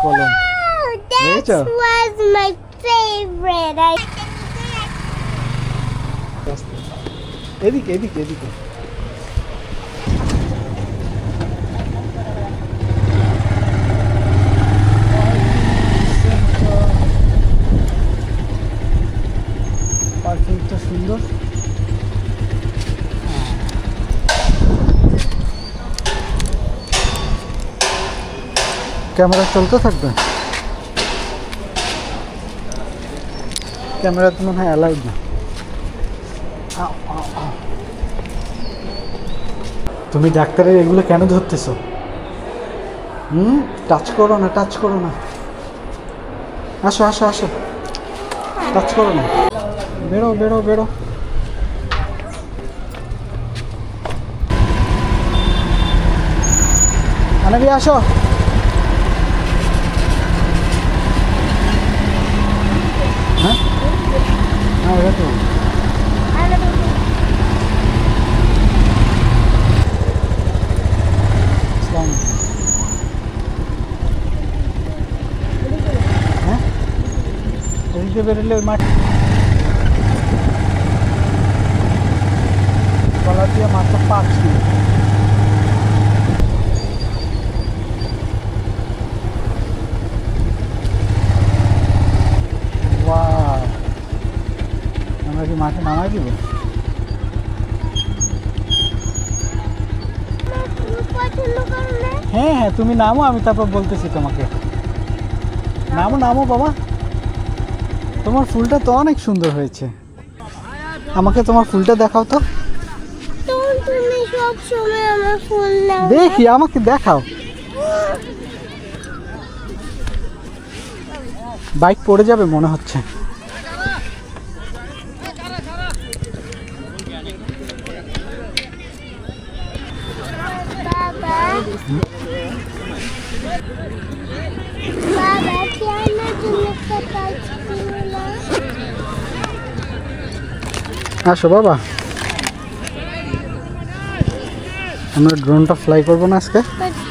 কলম। That was my favorite. এদিকে এদিকে এদিকে। পার্কিংটা সুন্দর। ক্যামেরা চলতে থাকবে। ক্যামেরা তো মনে হয় অ্যালাউড না। তুমি ডাক্তারের এগুলো কেন ধরতেছো? টাচ করো না, টাচ করো না। আসো আসো আসো, টাচ করো না। বেরো বেরো বেরো। আনাবি আসো। হ্যাঁ হ্যাঁ, ওটা তো হ্যাঁ, এদিকে বেরোলে ওই মাঠ গলা দিয়ে মাত্র 5 মিনিট। আমরা কি মাঠে নামাই দিব? হ্যাঁ হ্যাঁ, তুমি নামো, আমি তারপর বলতেছি তোমাকে। নামো নামো বাবা। তোমার ফুলটা তো অনেক সুন্দর হয়েছে। আমাকে তোমার ফুলটা দেখাও তো। তুমি সব সময় আমার ফুল নাও। দেখি, আমাকে দেখাও। বাইক পড়ে যাবে মনে হচ্ছে। বাবা কেন তুমি কোথায় ছিলে না? আসো বাবা, আমরা ড্রোনটা ফ্লাই করবো না আজকে?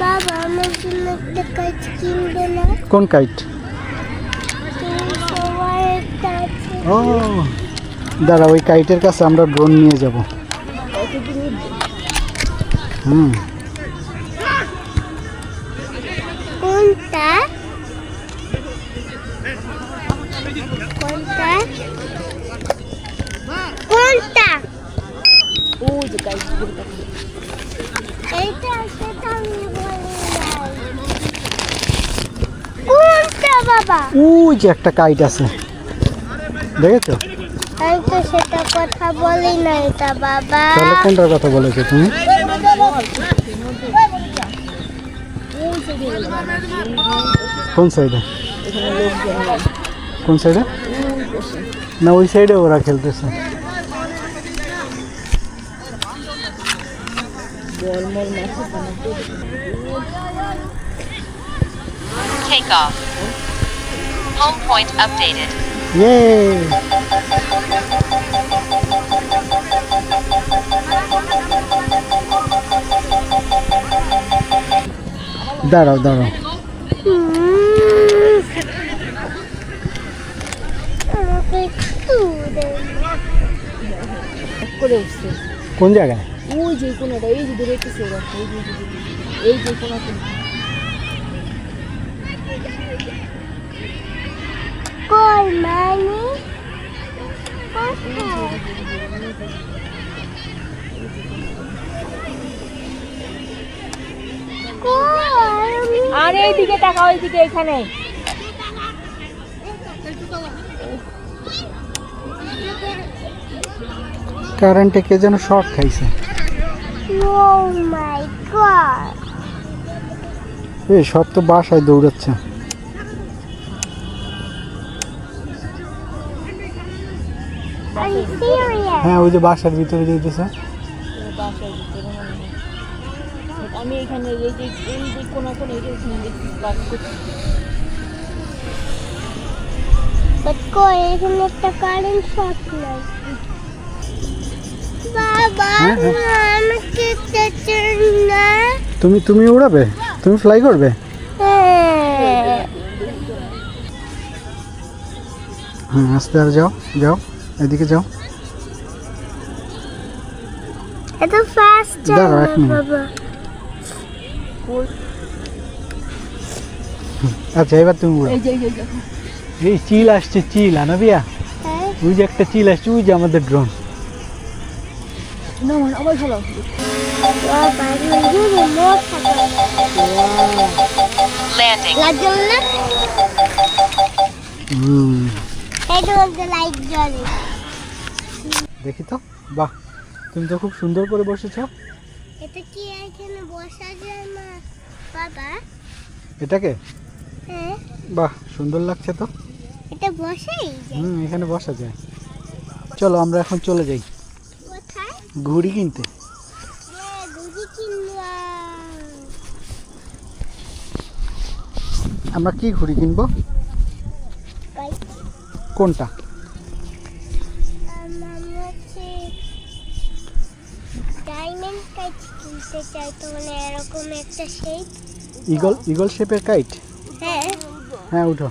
বাবা আমার জন্য একটা কাইট কিনবে না? কোন কাইট? সবাই একটা আছে। ও দাঁড়া, ওই কাইটের কাছে আমরা ড্রোন নিয়ে যাব। কোনটা কোনটা কোনটা? ওই যে গাইস, এইটা সেটা আমি বলি নাই। কোনটা বাবা? ওই যে একটা কাইট আছে, দেখেছো? আমি তো সেটা কথা বলি না এটা বাবা। তাহলে কোনটার কথা বলেছো তুমি? কোন সাইডে? কোন সাইডে? না ওই সাইডে ওরা খেলতেছে। Take off. Home point updated. Yay! দাঁড়াও দাঁড়াও। আমাকে একটু দেন। করে উঠছে। কোন জায়গায়? ওই যে কোনাটা, এই যে দূরে একটু সেরা, এই যে কোনাটা। কই মানে কোথায়? কই আরে এইদিকে তাকাও, এইদিকে, এখানে। কারেন্টে কে যেন শর্ট খাইছে। ও মাই গড, এই সব তো বাসায় দৌড়াচ্ছে। Are you serious? হ্যাঁ, ওই যে বাসার ভিতরে যেতেছে। বাসার ভিতরে মনে হয়। আমি এখানে এই যে কোনা কোনা, এই যে বাস করছি। বাট কই এখানে একটা কারেন্ট শর্ট নাই। বাবা হ্যাঁ, হ্যাঁ। আমাকে চাচুর না। তুমি উড়াবে? তুমি ফ্লাই করবে? হ্যাঁ হ্যাঁ আস্তে আর যাও যাও এদিকে যাও। এত ফাস্ট দাঁড়াও, এক মিনিট। বাবা। আচ্ছা এবার তুমি উড়ো। এই যে দেখো এই চিল আসছে, চিল আনাবিয়া, হ্যাঁ ওই যে একটা চিল আসছে, ওই যে আমাদের ড্রোন। না মানে আবার ভালো বাবা রুই মোট থাকে Landing. লাগল না এটা মধ্যে লাইট জ্বলে দেখি তো, বাহ তুমি তো খুব সুন্দর করে বসেছো। এটা কি এখানে বসা যায় না বাবা? এটাকে হ্যাঁ বাহ সুন্দর লাগছে তো। এটা বসাই যায় এখানে বসা যায়। চলো আমরা এখন চলে যাই কোথায়? ঘুড়ি কিনতে। ঘুড়ি কিনলাম। আমরা কি ঘুড়ি কিনবো? কোনটা? ডায়মন্ড কাইট কিনতে চাই তো, মানে এরকম একটা শেপ। ইগল, ইগল শেপের কাইট। হ্যাঁ হ্যাঁ উঠো।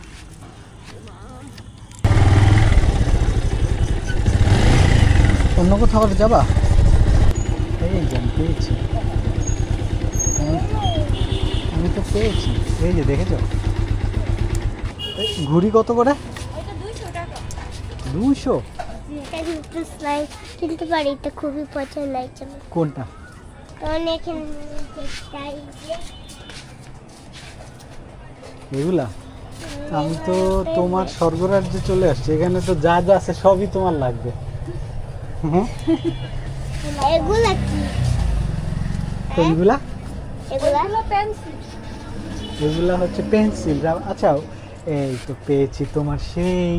অন্য কোথাও আবার যাবা? এই যে আমি পেয়েছি, আমি তো পেয়েছি। এই যে দেখেছো ঘুড়ি কত করে? এটা 200 টাকা 200? এটা একটু স্লাইড কিনতে পারি, এটা খুবই পছন্দ হয়েছে আমার। কোনটা? কারণ এখানে চাই এগুলা? আমি তো তোমার স্বর্গরাজ্যে চলে আসছি, এখানে তো যা যা আছে সবই তোমার লাগবে। হ্যাঁ এগুলা কি? কোনগুলা? এগুলা পেন্সিল এগুলা হচ্ছে পেন্সিল। আচ্ছা এই তো পেয়েছি তোমার সেই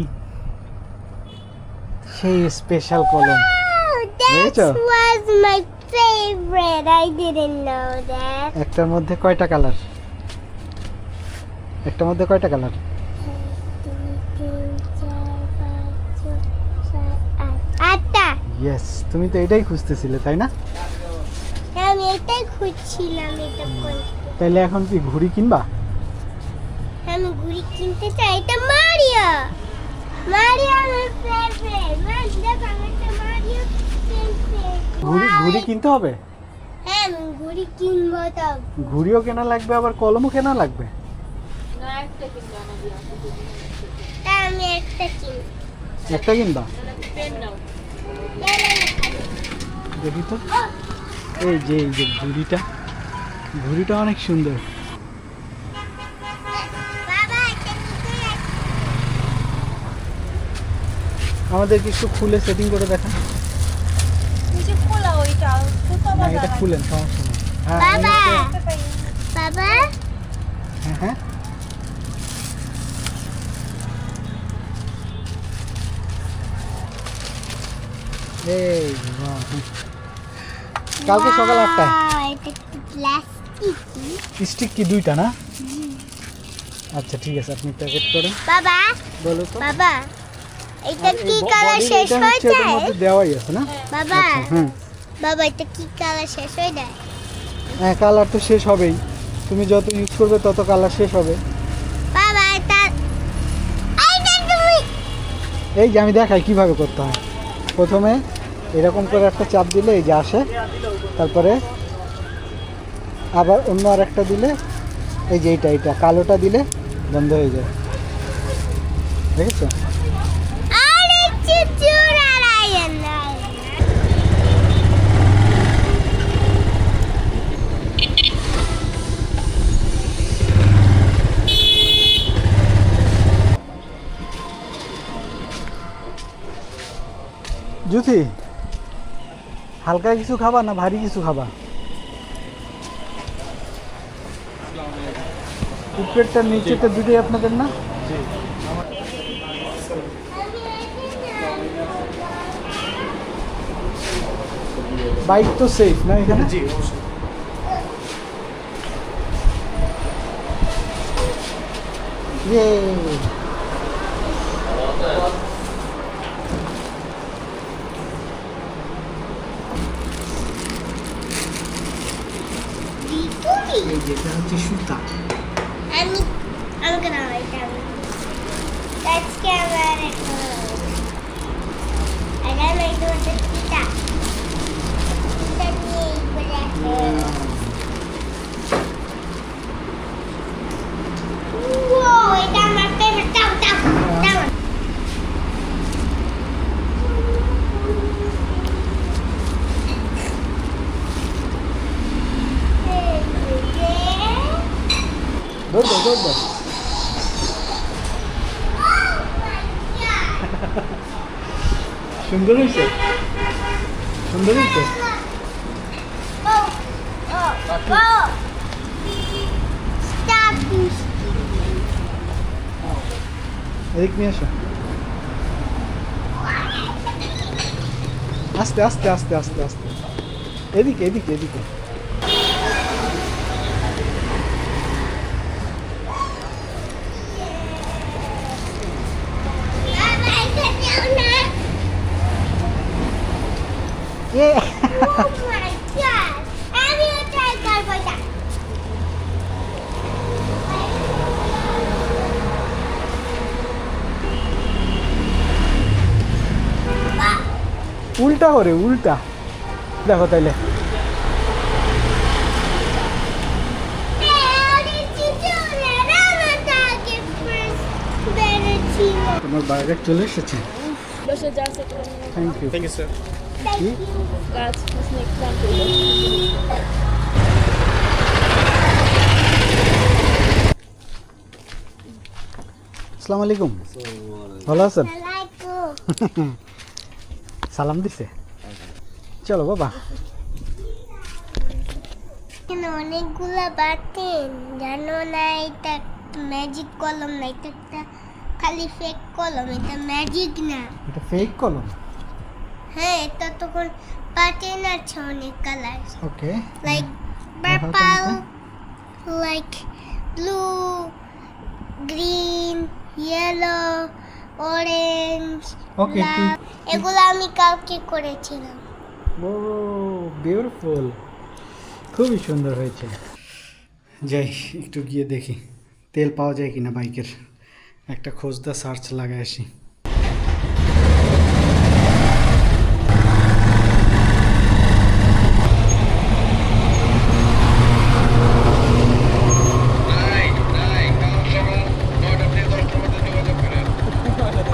সেই স্পেশাল কলম। That was my favorite. I didn't know that. একটার মধ্যে কয়টা কালার? একটার মধ্যে কয়টা কালার? 2, 3, 4, 5, 6, 7, 8 টা। ইয়েস, তুমি তো এটাই খুঁজতেছিলে তাই না? আমি এটাই খুঁজছিলাম, এটা কোনটা। তাইলে এখন কি ঘুড়ি কিনবা? আমি ঘুড়ি কিনতে চাই, এটা মারিও। মারিও আমার ফেভারিট। দেখো আমার একটা মারিও পেন্সিল। ঘুড়ি কিনতে হবে? হ্যাঁ আমি ঘুড়ি কিনবো তো। ঘুড়িও কেনা লাগবে, আবার কলমও কেনা লাগবে। না একটা কিনবো আমাদের তা আমি একটা কিনবো। একটা কিনবা? পেন নাও দেখি তো। এই যে ঘুড়িটা, ঘুড়িটা অনেক সুন্দর। বাবা এটা নিতে যাচ্ছি। আমাদেরকে একটু খুলে সেটিং করে দেখান। নিচে খোলা ওইটা সুতো না বাঁধা এটা খুলেন, সমস্যা নেই। হ্যাঁ বাবা এই তো। বাবা হ্যাঁ হ্যাঁ এই বাহ। কালকে সকাল 8টায়। এটা প্লাস্টিক। স্টিক কি দুইটা না? আচ্ছা ঠিক আছে, আপনি প্যাকেট করেন। বাবা বলো তো। বাবা এটা আর কি এই কালার body শেষ এটা হয়ে হচ্ছে এটার যায়? মধ্যে দেওয়াই আছে না? বাবা আচ্ছা, হুম। বাবা এটা কি কালার শেষ হয়ে যায়? হ্যাঁ কালার তো শেষ হবেই, তুমি যত ইউজ করবে তত কালার শেষ হবে। বাবা এটা এইটা তুমি এই যে আমি দেখাই কিভাবে করতে হয়। প্রথমে এরকম করে একটা চাপ দিলে এই যে আসে, তারপরে আবার অন্য আর একটা দিলে এই যে এইটা কালোটা দিলে বন্ধ হয়ে যায়। দেখেছো? আরে চুচুরা রায়ন জ্যোতি, হালকা কিছু খাবা না ভারী কিছু খাবা? উপরেরটা নিচেরটা দুটোই আপনাদের না? বাইক তো সেফ না এখানে? জি দিকুনি এই যেটা হচ্ছে সুতা। আমি আমাকে না এটা আমি That's camera. And then I do the pita. Pita Whoa, it's my favorite. Down. দৌড় সুন্দর হয়েছে Oh. Stop this. এদিক নিয়ে আসো আস্তে এদিকে Oh my god! I'm gonna try that for that. উল্টা করে উল্টা দেখো তাইলে How did you do that? I'm a target first. Better team. তোমার বার্গার চলে এসেছে বসে যা আছে থ্যাংক ইউ Thank you. গাছ স্নেক প্লান্ট হলো আসসালামু আলাইকুম ভালো আছেন I like you. সালাম দিছে চলো বাবা এখানে অনেকগুলা বাটেন জানো না এটা ম্যাজিক কলম না এটা একটা খালি ফেক কলম এটা ম্যাজিক না এটা ফেক কলম হ্যাঁ এটা তখন বাটেন আছে অনেক colour okay like Dejaste purple like blue green yellow orange Okay, এগুলো আমি কালকে করেছিলাম ও বিউটিফুল খুবই সুন্দর হয়েছে যাই একটু গিয়ে দেখি তেল পাওয়া যায় কিনা বাইকের একটা খোঁজদা সার্চ লাগায় আসি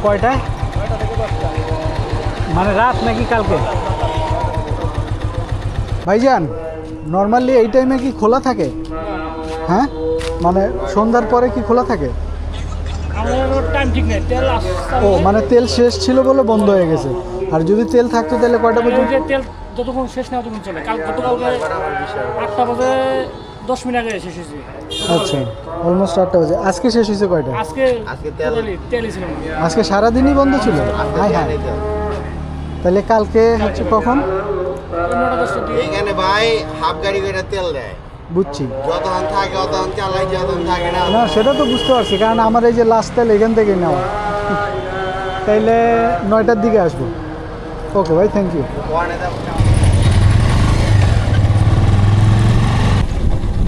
কয়টায় মানে রাত নাকি কালকে ভাইজান নর্মালি এই টাইমে কি খোলা থাকে হ্যাঁ মানে সন্ধ্যার পরে কি খোলা থাকে আমাদের টাইম ঠিক নেই তেল ও মানে তেল শেষ ছিল বলে বন্ধ হয়ে গেছে আর যদি তেল থাকতো তাহলে কয়টা পর্যন্ত তেল যতক্ষণ শেষ না ততক্ষণ চলে গতকালকে 8টা বাজে 10 মিনিট আগে শেষ হয়েছে আচ্ছা অলমোস্ট 8টা বাজে আজকে শেষ হয়েছে কয়টা আজকে তেলই ছিল না। আজকে সারাদিনই বন্ধ ছিল হ্যাঁ হ্যাঁ তাহলে কালকে হচ্ছে কখন 9টা 10টার দিকে এখানে ভাই হাফ গাড়ি করে তেল দেয় বুঝছি যতক্ষণ থাকে অতক্ষণ চালাই যতক্ষণ থাকে না না সেটা তো বুঝতে পারছি কারণ আমার এই যে লাস্ট তেল এখান থেকে নেওয়া তাইলে 9টার দিকে আসবো ওকে ভাই thank you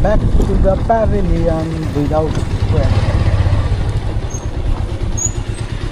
back to the pavilion without sweat